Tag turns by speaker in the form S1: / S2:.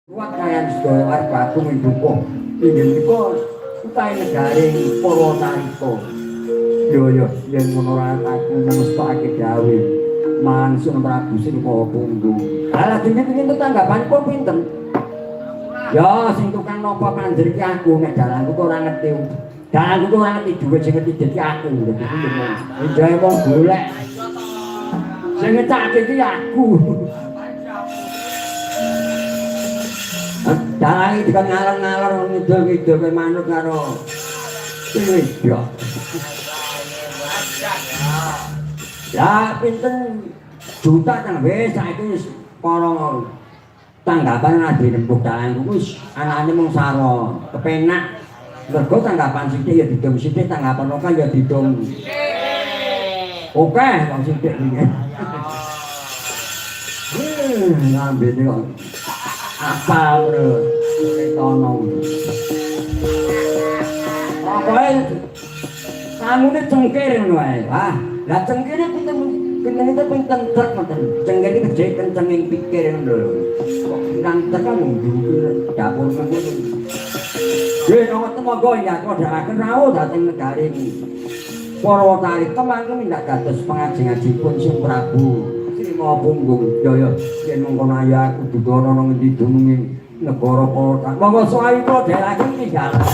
S1: Kuat kalian sedaya warga aku mendukung. Inggih menika utahe negaring Purwocarita. Yo yen ngono ra aku mestake gawe. Mansun Prabu Srikapunggung. Lah dene tanggapanipun pinten? Ya sing tukang napa panjer ki aku nek dalanku kok ora ngerti. Dalanku kok ora ngerti dhuwit sing ngerti dadi aku. Dadi njae wong golek. Sing ngecake ki aku. Dalange dikon ngalor-ngalor ngidul-ngidul ke manut karo iya. Ya pinten juta tang wis saiki wis para tanggapan ade nembung dalanku wis anane mung saron kepenak mergo tanggapan sithik ya didom sithik tanggapan oke ya didom oke wong sithik iki ngambene kok apa bro tono apa samune cengkir ngono ae wah lah cengkir pinten itu pinten truk ngoten cengkir iki gede kenceng ing pikir ngono lho kok nang tekan ndukur dapur ngono nggih ngoten monggo ya kodhaken rawuh dhateng negari iki Purwocarita mangke mindak dados pengajeng-ajengipun Sing Prabu Srikapunggung Jaya yen mongkon aya aku digono nang endi dumenge negara Purwocarita monggo suwi kula dherekaken iki jalan